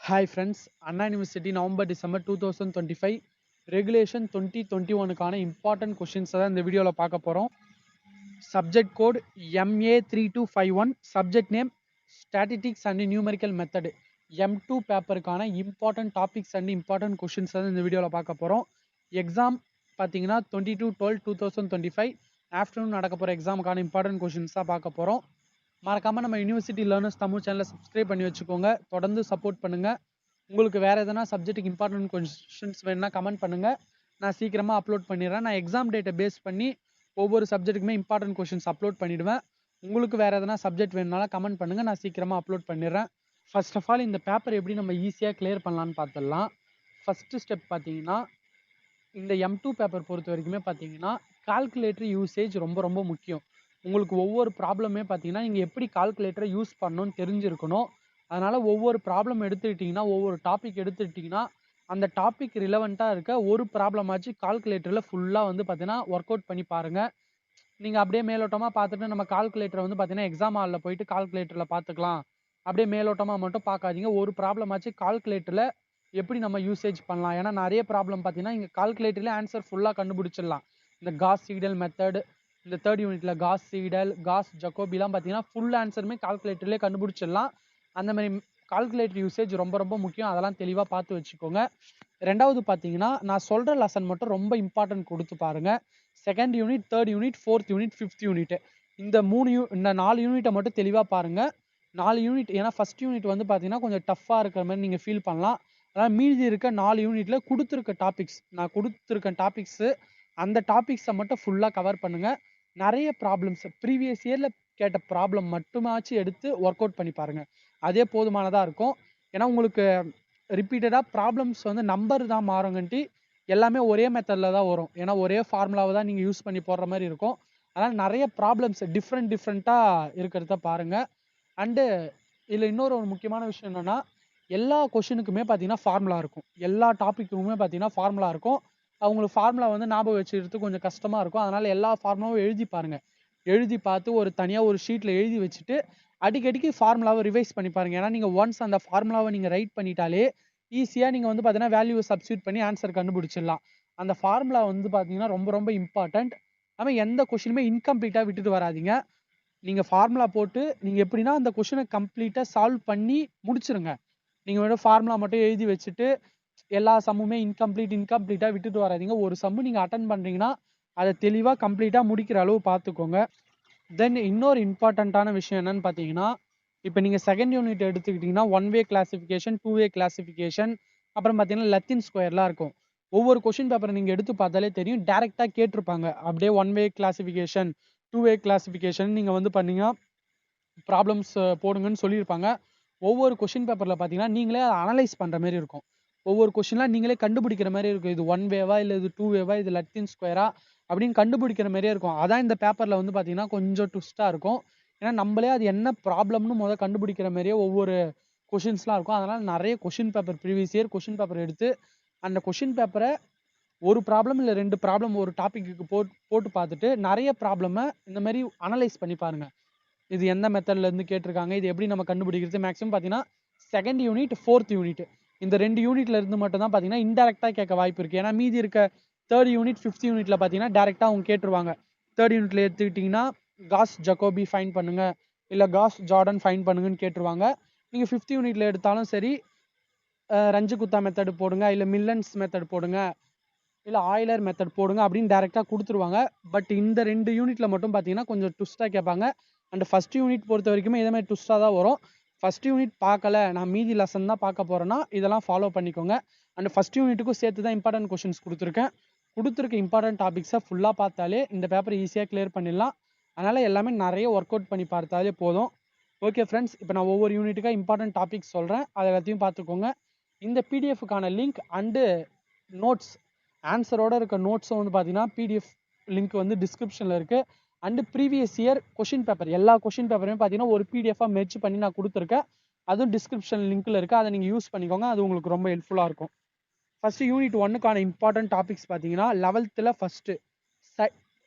Hi friends, Anna University November December 2025 Regulation 2021க்கான important questions தான் இந்த வீடியோல பார்க்க போறோம். Subject code MA3251, subject name Statistics and Numerical Method. M2 பேப்பருக்கான important topics and important questions தான் இந்த வீடியோல பார்க்க போறோம். எக்ஸாம் பார்த்தீங்கன்னா 22/12/2025 ஆஃப்டர்நூன் நடக்க போற எக்ஸாமுக்கான important questions தான் பார்க்க போறோம். மறக்காம நம்ம யூனிவர்சிட்டி லேர்னர்ஸ் தமிழ் சேனலை சப்ஸ்கிரைப் பண்ணி வச்சுக்கோங்க. தொடர்ந்து சப்போர்ட் பண்ணுங்க. உங்களுக்கு வேற எதனா சப்ஜெக்ட்டுக்கு இம்பார்ட்டன்ட் கொஸ்டின்ஸ் வேணும்னா கமெண்ட் பண்ணுங்க. நான் சீக்கிரமா அப்லோட் பண்ணிடுறேன். நான் எக்ஸாம் டேட்டை பேஸ் பண்ணி ஒவ்வொரு சப்ஜெக்ட்டுக்குமே இம்பார்ட்டன்ட் கொஸ்டின்ஸ் அப்லோட் பண்ணிடுவேன். உங்களுக்கு வேற எதனா சப்ஜெக்ட் வேணும்னாலும் கமெண்ட் பண்ணுங்க. நான் சீக்கிரமா அப்லோட் பண்ணிடுறேன். ஃபர்ஸ்ட் ஆஃப் ஆல் இந்த பேப்பர் எப்படி நம்ம ஈஸியாக கிளியர் பண்ணலான்னு பார்த்துடலாம். ஃபர்ஸ்ட் ஸ்டெப் பார்த்தீங்கன்னா, இந்த M2 பேப்பர் பொறுத்த வரைக்குமே பார்த்தீங்கன்னா கால்குலேட்டர் யூசேஜ் ரொம்ப ரொம்ப முக்கியம். உங்களுக்கு ஒவ்வொரு ப்ராப்ளமே பார்த்தீங்கன்னா நீங்கள் எப்படி கால்குலேட்டரை யூஸ் பண்ணணும்னு தெரிஞ்சிருக்கணும். அதனால் ஒவ்வொரு ப்ராப்ளம் எடுத்துக்கிட்டிங்கன்னா, ஒவ்வொரு டாபிக் எடுத்துக்கிட்டிங்கன்னா, அந்த டாபிக் ரிலவெண்ட்டாக இருக்க ஒரு ப்ராப்ளம் ஆச்சு கால்குலேட்டரில் ஃபுல்லாக வந்து பார்த்தீங்கன்னா ஒர்க் அவுட் பண்ணி பாருங்கள். நீங்கள் அப்படியே மேலோட்டமாக பார்த்துட்டு நம்ம கால்குலேட்டரை வந்து பார்த்தீங்கன்னா எக்ஸாம் ஹாலில் போயிட்டு கால்குலேட்டரில் பார்த்துக்கலாம், அப்படியே மேலோட்டமாக மட்டும் பார்க்காதீங்க. ஒரு ப்ராப்ளம் ஆச்சு கால்குலேட்டரில் எப்படி நம்ம யூசேஜ் பண்ணலாம். ஏன்னா நிறைய ப்ராப்ளம் பார்த்தீங்கன்னா இங்கே கால்குலேட்டர்லேயே ஆன்சர் ஃபுல்லாக கண்டுபிடிச்சிடலாம். இந்த காஸ் சீடல் மெத்தட், இந்த தேர்ட் யூனிட்ல காஸ் சீடல், காஸ் ஜக்கோபிலாம் பார்த்தீங்கன்னா ஃபுல் ஆன்சருமே கால்குலேட்டர்லேயே கண்டுபிடிச்சிடலாம். அந்த மாதிரி கால்குலேட்டர் யூசேஜ் ரொம்ப ரொம்ப முக்கியம். அதெல்லாம் தெளிவாக பார்த்து வச்சுக்கோங்க. ரெண்டாவது பார்த்தீங்கன்னா, நான் சொல்கிற லெசன் மட்டும் ரொம்ப இம்பார்ட்டன்ட் கொடுத்து பாருங்க. Second unit, third unit, fourth unit, fifth unit, இந்த இந்த 4 யூனிட்டை மட்டும் தெளிவாக பாருங்க. 4 யூனிட், ஏன்னா ஃபர்ஸ்ட் யூனிட் வந்து பார்த்தீங்கன்னா கொஞ்சம் டஃப்பாக இருக்கிற மாதிரி நீங்கள் ஃபீல் பண்ணலாம். அதாவது மீதி இருக்க 4 யூனிட்ல கொடுத்துருக்க டாபிக்ஸ், நான் கொடுத்துருக்க டாபிக்ஸு, அந்த டாபிக்ஸை மட்டும் ஃபுல்லாக கவர் பண்ணுங்க. நிறைய ப்ராப்ளம்ஸ் ப்ரீவியஸ் இயர்ல கேட்ட ப்ராப்ளம் மட்டுமாச்சு எடுத்து ஒர்க் அவுட் பண்ணி பாருங்க. அதே போதுமானதாக இருக்கும். ஏன்னா உங்களுக்கு ரிப்பீட்டடாக ப்ராப்ளம்ஸ் வந்து நம்பர் தான் மாறுங்கன்ட்டு எல்லாமே ஒரே மெத்தடில் தான் வரும். ஏன்னா ஒரே ஃபார்முலாவை தான் நீங்கள் யூஸ் பண்ணி போடுற மாதிரி இருக்கும். அதனால் நிறைய ப்ராப்ளம்ஸ் டிஃப்ரெண்ட்டாக இருக்கிறத பாருங்கள். அண்டு இதில் இன்னொரு ஒரு முக்கியமான விஷயம் என்னென்னா, எல்லா கொஷினுக்குமே பார்த்தீங்கன்னா ஃபார்முலா இருக்கும். எல்லா டாப்பிக்குமே பார்த்தீங்கன்னா ஃபார்முலா இருக்கும். அவங்களுக்கு ஃபார்முலா வந்து ஞாபகம் வச்சுக்கிறதுக்கு கொஞ்சம் கஷ்டமாக இருக்கும். அதனால் எல்லா ஃபார்முலாவும் எழுதி பாருங்கள். எழுதி பார்த்து ஒரு தனியாக ஒரு ஷீட்டில் எழுதி வச்சுட்டு அடிக்கடிக்கு ஃபார்முலாவை ரிவைஸ் பண்ணி பாருங்க. ஏன்னா நீங்கள் ஒன்ஸ் அந்த ஃபார்முலாவை நீங்கள் ரைட் பண்ணிட்டாலே ஈஸியாக நீங்கள் வந்து பார்த்தீங்கன்னா வேல்யூவை சப்ஸ்டியூட் பண்ணி ஆன்சர் கண்டுபிடிச்சிடலாம். அந்த ஃபார்முலா வந்து பார்த்தீங்கன்னா ரொம்ப ரொம்ப இம்பார்ட்டன்ட். ஆனால் எந்த கொஷினுமே இன்கம்ப்ளீட்டாக விட்டுட்டு வராதிங்க. நீங்கள் ஃபார்முலா போட்டு நீங்கள் எப்படின்னா அந்த கொஷினை கம்ப்ளீட்டாக சால்வ் பண்ணி முடிச்சிருங்க. நீங்கள் வேணும் ஃபார்முலா மட்டும் எழுதி வச்சுட்டு எல்லா சம்முமே இன்கம்ப்ளீட்டாக விட்டுட்டு வராதிங்க. ஒரு சம்மு நீங்கள் அட்டன் பண்ணுறீங்கன்னா அதை தெளிவாக கம்ப்ளீட்டாக முடிக்கிற அளவு பார்த்துக்கோங்க. தென் இன்னொரு இம்பார்ட்டண்ட்டான விஷயம் என்னன்னு பார்த்தீங்கன்னா, இப்போ நீங்கள் செகண்ட் யூனிட் எடுத்துக்கிட்டிங்கன்னா 1 வே கிளாசிஃபிகேஷன், 2 வே கிளாசிஃபிகேஷன், அப்புறம் பார்த்தீங்கன்னா லத்தீன் ஸ்கொயர்லாம் இருக்கும். ஒவ்வொரு கொஷின் பேப்பரை நீங்கள் எடுத்து பார்த்தாலே தெரியும், டேரெக்டாக கேட்டிருப்பாங்க. அப்படியே 1 வே கிளாசிஃபிகேஷன், 2 வே கிளாசிஃபிகேஷன் நீங்கள் வந்து பண்ணீங்கன்னா ப்ராப்ளம்ஸ் போடுங்கன்னு சொல்லியிருப்பாங்க. ஒவ்வொரு கொஷின் பேப்பரில் பார்த்தீங்கன்னா நீங்களே அதை அனலைஸ் பண்ணுற மாதிரி இருக்கும். ஒவ்வொரு கொஷின்லாம் நீங்களே கண்டுபிடிக்கிற மாதிரி இருக்கும். இது 1 வேவா, இல்லை இது 2 வேவா, இது லத்தீன் ஸ்கொயரா அப்படின்னு கண்டுபிடிக்கிற மாதிரியே இருக்கும். அதான் இந்த பேப்பரில் வந்து பார்த்தீங்கன்னா கொஞ்சம் ட்விஸ்ட்டாக இருக்கும். ஏன்னா நம்மளே அது என்ன ப்ராப்ளம்னு கண்டுபிடிக்கிற மாதிரியே ஒவ்வொரு கொஷின்ஸ்லாம் இருக்கும். அதனால் நிறைய question paper previous year question paper எடுத்து அந்த கொஷின் பேப்பரை ஒரு ப்ராப்ளம் இல்லை 2 ப்ராப்ளம் ஒரு டாப்பிக்கு போட்டு பார்த்துட்டு நிறைய ப்ராப்ளமை இந்த மாதிரி அனலைஸ் பண்ணி பாருங்கள். இது எந்த மெத்தட்லேருந்து கேட்டிருக்காங்க, இது எப்படி நம்ம கண்டுபிடிக்கிறது. மேக்ஸிமம் பார்த்தீங்கன்னா செகண்ட் யூனிட், ஃபோர்த் யூனிட், இந்த 2 யூனிட்ல இருந்து மட்டும் தான் பார்த்தீங்கன்னா இன்டெரக்டாக கேட்க வாய்ப்பு இருக்குது. ஏன்னா மீதி இருக்க தேர்ட் யூனிட், ஃபிஃப்த் யூனிட்ல பார்த்தீங்கன்னா டேரெக்டாக அவங்க கேட்டுருவாங்க. தேர்ட் யூனிட்ல எடுத்துக்கிட்டிங்கன்னா காஸ் ஜக்கோபி ஃபைன் பண்ணுங்க, இல்லை காஸ் ஜார்டன் ஃபைன் பண்ணுங்கன்னு கேட்டுருவாங்க. நீங்கள் ஃபிஃப்த் யூனிட்ல எடுத்தாலும் சரி, ரஞ்சு குத்தா மெத்தட் போடுங்க, இல்லை மில்லன்ஸ் மெத்தட் போடுங்க, இல்லை ஆயிலர் மெத்தட் போடுங்க அப்படின்னு டேரெக்டாக கொடுத்துருவாங்க. பட் இந்த 2 யூனிட்ல மட்டும் பார்த்தீங்கன்னா கொஞ்சம் ட்விஸ்ட்டாக கேட்பாங்க. அண்ட் ஃபர்ஸ்ட் யூனிட் பொறுத்த வரைக்குமே இதே மாதிரி ட்விஸ்ட்டாக தான் வரும். ஃபர்ஸ்ட் யூனிட் பார்க்கல, நான் மீதி லெசன் தான் பார்க்க போகிறேன்னா இதெல்லாம் ஃபாலோ பண்ணிக்கோங்க. அண்ட் ஃபர்ஸ்ட் யூனிட்டுக்கும் சேர்த்து தான் இம்பார்ட்டன்ட் கொஷின்ஸ் கொடுத்துருக்கேன். கொடுத்துருக்க இம்பார்ட்டன்ட் டாபிக்ஸை ஃபுல்லாக பார்த்தாலே இந்த பேப்பரை ஈஸியாக கிளியர் பண்ணிடலாம். அதனால் எல்லாமே நிறைய ஒர்க் அவுட் பண்ணி பார்த்தாலே போதும். ஓகே ஃப்ரெண்ட்ஸ், இப்போ நான் ஒவ்வொரு யூனிட்டுக்காக இம்பார்ட்டன்ட் டாபிக்ஸ் சொல்கிறேன், அதை எல்லாத்தையும் பார்த்துக்கோங்க. இந்த பிடிஎஃப்க்கான லிங்க் அண்டு நோட்ஸ், ஆன்சரோட இருக்க நோட்ஸும் வந்து பார்த்தீங்கன்னா பிடிஎஃப் லிங்க் வந்து டிஸ்கிரிப்ஷனில் இருக்குது. And previous year question paper, எல்லா கொஷின் பேப்பருமே பார்த்தீங்கன்னா ஒரு பிடிஎஃபாக மெர்ஜ் பண்ணி நான் கொடுத்துருக்கேன். அதுவும் டிஸ்கிரிப்ஷன் லிங்க்கில் இருக்குது, அதை நீங்கள் யூஸ் பண்ணிக்கோங்க. அது உங்களுக்கு ரொம்ப ஹெல்ப்ஃபுல்லாக இருக்கும். ஃபஸ்ட்டு யூனிட் 1க்கான இம்பார்ட்டன்ட் டாபிக்ஸ் பார்த்தீங்கன்னா 11th first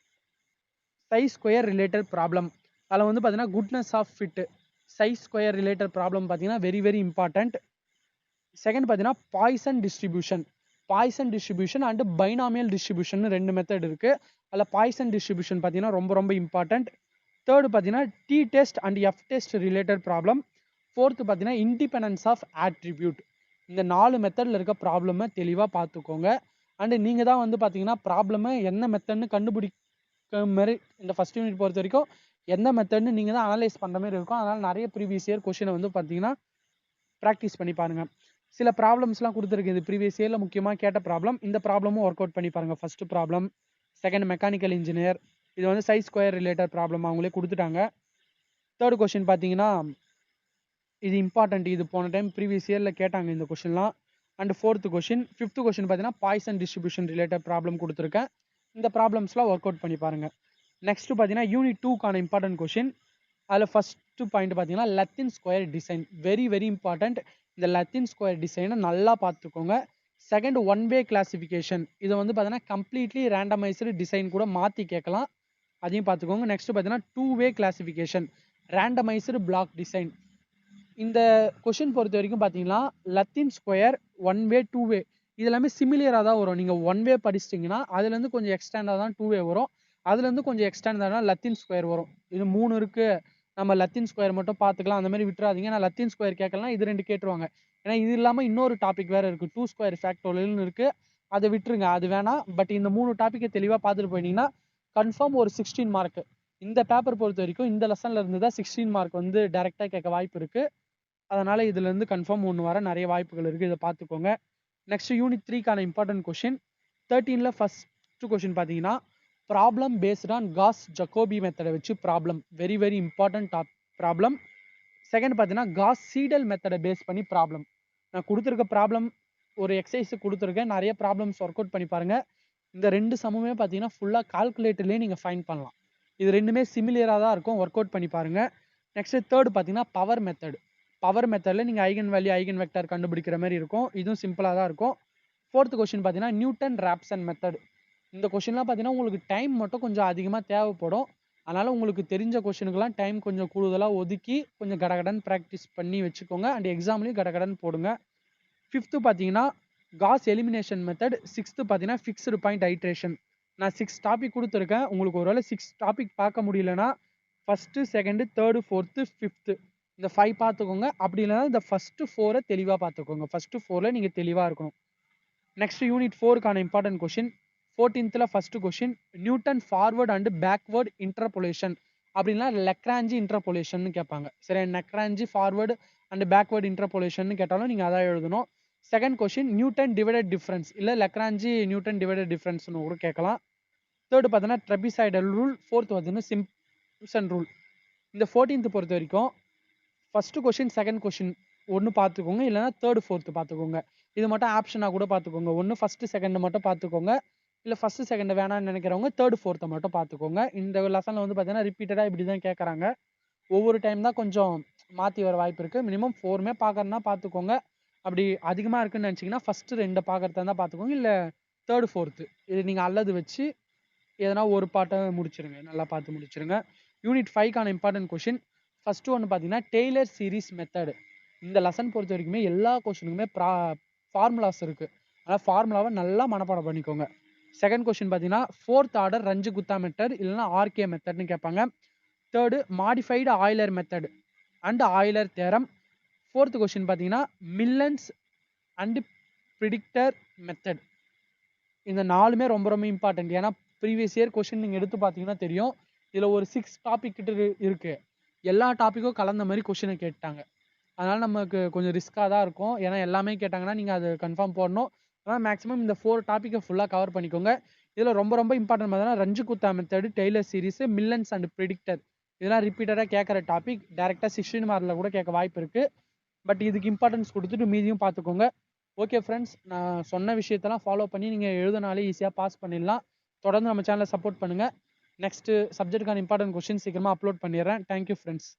chi square related problem. அதில் வந்து பார்த்தீங்கன்னா goodness of fit, chi square related problem பார்த்தீங்கன்னா வெரி வெரி இம்பார்ட்டன்ட். செகண்ட் பார்த்தீங்கன்னா Poisson distribution and binomial distribution 2 method இருக்குது. அதில் பாய்சன் டிஸ்ட்ரிபியூஷன் பார்த்தீங்கன்னா ரொம்ப ரொம்ப இம்பார்ட்டண்ட். தேர்டு பார்த்தீங்கன்னா T test and F test related problem. Fourth பார்த்தீங்கன்னா இண்டிபெண்டன்ஸ் ஆஃப் ஆட்ரிபியூட். இந்த 4 மெத்தடில் இருக்க ப்ராப்ளமை தெளிவாக பார்த்துக்கோங்க. அண்டு நீங்கள் தான் வந்து பார்த்தீங்கன்னா ப்ராப்ளமை என்ன மெத்தட்னு கண்டுபிடிக்க மாதிரி இந்த ஃபஸ்ட் யூனிட் பொறுத்த வரைக்கும் எந்த மெத்தட்னு நீங்கள் தான் அனலைஸ் பண்ணுற மாதிரி இருக்கும். அதனால் நிறைய ப்ரீவியஸ் இயர் கொஷினை வந்து பார்த்தீங்கன்னா ப்ராக்டிஸ் பண்ணி பாருங்கள். சில ப்ராப்ளம்ஸ்லாம் கொடுத்துருக்கு இது ப்ரீவியஸ் இயரில் முக்கியமாக கேட்ட ப்ராப்ளம். இந்த ப்ராப்ளமும் ஒர்க் அவுட் பண்ணி பாருங்கள். First problem, second mechanical engineer, இது வந்து சை ஸ்கொயர் ரிலேட்டட் ப்ராப்ளம் அவங்களே கொடுத்துட்டாங்க. தேர்ட் கொஷின் பார்த்தீங்கன்னா இது இம்பார்ட்டன்ட், இது போன டைம் ப்ரீவியஸ் இயரில் கேட்டாங்க இந்த கொஷின்லாம். அண்ட் ஃபிஃப்த்து கொஷின் பார்த்தீங்கன்னா பாய்சன் டிஸ்ட்ரிபியூஷன் ரிலேட்டட் ப்ராப்ளம் கொடுத்துருக்கேன். இந்த ப்ராப்ளம்ஸ்லாம் ஒர்க் அவுட் பண்ணி பாருங்கள். நெக்ஸ்ட்டு பார்த்தீங்கன்னா யூனிட் 2க்கான இம்பார்ட்டன்ட் கொஷின். அதில் ஃபஸ்ட்டு பாயிண்ட் பார்த்தீங்கன்னா Latin square design, very very important. இந்த லத்தீன் ஸ்கொயர் டிசைனை நல்லா பார்த்துக்கோங்க. செகண்ட் ஒன் வே கிளாசிஃபிகேஷன், இதை வந்து பார்த்தீங்கன்னா கம்ப்ளீட்லி ரேண்டமைஸ்டு டிசைன் கூட மாற்றி கேட்கலாம், அதையும் பார்த்துக்கோங்க. நெக்ஸ்ட் பார்த்தீங்கன்னா 2 வே கிளாசிஃபிகேஷன், ரேண்டமைஸ்டு பிளாக் டிசைன். இந்த கொஷின் பொறுத்த வரைக்கும் பார்த்தீங்கன்னா லத்தீன் ஸ்கொயர் 1 வே 2 வே இது எல்லாமே சிமிலியராக தான் வரும். நீங்கள் 1 வே படிச்சிட்டிங்கன்னா அதுலேருந்து கொஞ்சம் எக்ஸ்டெண்டாக தான் 2 வே வரும், அதுலேருந்து கொஞ்சம் எக்ஸ்டெண்டாக தான் லத்தீன் ஸ்கொயர் வரும். இது 3 இருக்குது, நம்ம லத்தீன் ஸ்கொயர் மட்டும் பார்த்துக்கலாம் அந்த மாதிரி விட்டுறாதீங்க. நான் லத்தீன் ஸ்கொயர் கேட்கலாம், இது 2 கேட்டுருவாங்க. ஏன்னா இது இல்லாமல் இன்னொரு டாபிக் வேறு இருக்குது, 2 ஸ்கொயர் ஃபேக்டோரியல்னு இருக்குது, அதை விட்டுருங்க, அது வேணாம். பட் இந்த 3 டாப்பிக்கை தெளிவாக பார்த்துட்டு போயிட்டீங்கன்னா கன்ஃபார்ம் ஒரு 16 மார்க். இந்த பேப்பர் பொறுத்த வரைக்கும் இந்த லெசனில் இருந்து தான் 16 மார்க் வந்து டேரெக்டாக கேட்க வாய்ப்பு இருக்குது. அதனால் இதுலேருந்து கன்ஃபார்ம் 1 வர நிறைய வாய்ப்புகள் இருக்குது, இதை பார்த்துக்கோங்க. நெக்ஸ்ட் யூனிட் 3க்கான இம்பார்ட்டன்ட் கொஷின் 13ல் ஃபஸ்ட்டு கொஷின் பார்த்தீங்கன்னா problem based on Gauss Jacobi மெத்தடை வச்சு problem, very very important problem. Second பார்த்தீங்கன்னா காஸ் சீடல் மெத்தடை பேஸ் பண்ணி ப்ராப்ளம். நான் கொடுத்துருக்க ப்ராப்ளம் ஒரு எக்ஸசைஸ் கொடுத்துருக்கேன், நிறைய ப்ராப்ளம்ஸ் ஒர்க் அவுட் பண்ணி பாருங்கள். இந்த 2 சமமே பார்த்தீங்கன்னா ஃபுல்லாக கால்குலேட்டர்லேயே நீங்கள் ஃபைன் பண்ணலாம். இது 2மே சிமிலியராக தான் இருக்கும், ஒர்க் அவுட் பண்ணி பாருங்கள். நெக்ஸ்ட்டு தேர்டு பார்த்தீங்கன்னா பவர் மெத்தடில் நீங்கள் ஐகன் வேல்யூ ஐகன் வெக்டர் கண்டுபிடிக்கிற மாதிரி இருக்கும், இதுவும் சிம்பிளாக தான் இருக்கும். ஃபோர்த்து கொஷின் பார்த்தீங்கன்னா நியூட்டன் ராப்சன் மெத்தட். இந்த கொஷின்லாம் பார்த்தீங்கன்னா உங்களுக்கு டைம் மட்டும் கொஞ்சம் அதிகமாக தேவைப்படும், அதனால் உங்களுக்கு தெரிஞ்ச கொஷினுக்கெல்லாம் டைம் கொஞ்சம் கூடுதலாக ஒதுக்கி கொஞ்சம் கடகடன் ப்ராக்டிஸ் பண்ணி வச்சுக்கோங்க. அண்ட் எக்ஸாம்லேயும் கடகடன் போடுங்க. ஃபிஃப்த்து பார்த்தீங்கன்னா காஸ் எலிமினேஷன் மெத்தட். சிக்ஸ்த்து பார்த்தீங்கன்னா ஃபிக்ஸ்டு பாயிண்ட் ஐட்ரேஷன். நான் 6 டாபிக் கொடுத்துருக்கேன், உங்களுக்கு ஒருவேளை 6 டாபிக் பார்க்க முடியலன்னா first second third fourth fifth இந்த 5 பார்த்துக்கோங்க. அப்படி இல்லைனா இந்த ஃபஸ்ட்டு 4 தெளிவாக பார்த்துக்கோங்க. ஃபஸ்ட்டு 4 நீங்கள் தெளிவாக இருக்கணும். நெக்ஸ்ட் யூனிட் 4க்கான important question 14th first question Newton forward and backward interpolation அப்படின்னா லெக்ராஞ்சி இன்டர்போலேஷன் கேட்பாங்க. சரி, Lagrange forward and backward interpolation கேட்டாலும் நீங்கள் அதான் எழுதணும். Second question Newton divided difference, இல்லை லெக்ராஞ்சி நியூட்டன் டிவைடட் டிஃப்ரென்ஸ்னு கூட கேட்கலாம். தேர்டு பார்த்தீங்கன்னா ட்ரெபிசைடல் ரூல். ஃபோர்த்து பார்த்தீங்கன்னா சிம்ப்சன் ரூல். இந்த 14th பொறுத்த வரைக்கும் ஃபஸ்ட்டு கொஷின் செகண்ட் கொஷின் ஒன்று பார்த்துக்கோங்க, இல்லைனா தேர்டு ஃபோர்த்து பார்த்துக்கோங்க. இது மட்டும் ஆப்ஷனாக கூட பார்த்துக்கோங்க. ஒன்று ஃபஸ்ட்டு செகண்டு மட்டும் பார்த்துக்கோங்க, இல்லை ஃபஸ்ட்டு செகண்டு வேணான்னு நினைக்கிறவங்க தேர்டு ஃபோர்த்தை மட்டும் பார்த்துக்கோங்க. இந்த லெசனில் வந்து பார்த்தீங்கன்னா ரிப்பீட்டடாக இப்படி தான் கேட்குறாங்க, ஒவ்வொரு டைம் தான் கொஞ்சம் மாற்றி வர வாய்ப்பு இருக்குது. மினிமம் 4மே பார்க்குறதுனா பார்த்துக்கோங்க. அப்படி அதிகமாக இருக்குன்னு நினச்சிங்கன்னா ஃபஸ்ட்டு 2 பார்க்குறதா தான் பார்த்துக்கோங்க, இல்லை தேர்டு ஃபோர்த்து இது நீங்கள் அல்லது வச்சு எதனா ஒரு பாட்டை முடிச்சிருங்க, நல்லா பார்த்து முடிச்சிருங்க. யூனிட் 5க்கான இம்பார்ட்டன்ட் கொஷின் ஃபஸ்ட்டு ஒன்று பார்த்தீங்கன்னா டெய்லர் சீரிஸ் மெத்தடு. இந்த லெசன் பொறுத்த வரைக்குமே எல்லா கொஷினுக்குமே ஃபார்முலாஸ் இருக்குது, அதனால் ஃபார்முலாவை நல்லா மனப்பாடம் பண்ணிக்கோங்க. செகண்ட் கொஷின் பார்த்தீங்கன்னா 4th ஆர்டர் ரஞ்சு குத்தா மெத்தட் இல்லைனா ஆர்கே மெத்தட்னு கேட்பாங்க. Third modified Euler method and Euler theorem. Fourth question பார்த்தீங்கன்னா மில்லன்ஸ் அண்ட் ப்ரிடிக்டர் மெத்தட். இந்த 4மே ரொம்ப ரொம்ப இம்பார்ட்டன்ட். ஏன்னா ப்ரீவியஸ் இயர் கொஷின் நீங்கள் எடுத்து பார்த்தீங்கன்னா தெரியும், இதில் ஒரு 6 டாபிக் கிட்ட இருக்குது, எல்லா டாப்பிக்கும் கலந்த மாதிரி கொஷினை கேட்டாங்க. அதனால் நமக்கு கொஞ்சம் ரிஸ்க்காக தான் இருக்கும், ஏன்னா எல்லாமே கேட்டாங்கன்னா நீங்கள் அது கன்ஃபார்ம் போடணும். ஆனால் மேக்ஸிமம் இந்த 4 டாப்பிக்கை ஃபுல்லாக கவர் பண்ணிக்கோங்க. இதில் ரொம்ப ரொம்ப இம்பார்ட்டன்ட் பார்த்தீங்கன்னா Runge Kutta method, Taylor series, Milne's and predictor இதெல்லாம் ரிப்பீட்டடாக கேட்குற டாபிக். டேரெக்டாக 16 மார்க்கில் கூட கேட்க வாய்ப்பு இருக்குது. பட் இதுக்கு இம்பார்ட்டன்ஸ் கொடுத்துட்டு மீதியும் பார்த்துக்கோங்க. ஓகே ஃப்ரெண்ட்ஸ், நான் சொன்ன விஷயத்தெல்லாம் ஃபாலோ பண்ணி நீங்கள் எழுதினாலே ஈஸியாக பாஸ் பண்ணிடலாம். தொடர்ந்து நம்ம சேனலை சப்போர்ட் பண்ணுங்கள். நெக்ஸ்ட்டு சப்ஜெக்ட்டுக்கான இம்பார்ட்டன்ட் கொஷின் சீக்கிரமாக அப்லோட் பண்ணிடுறேன். Thank you friends.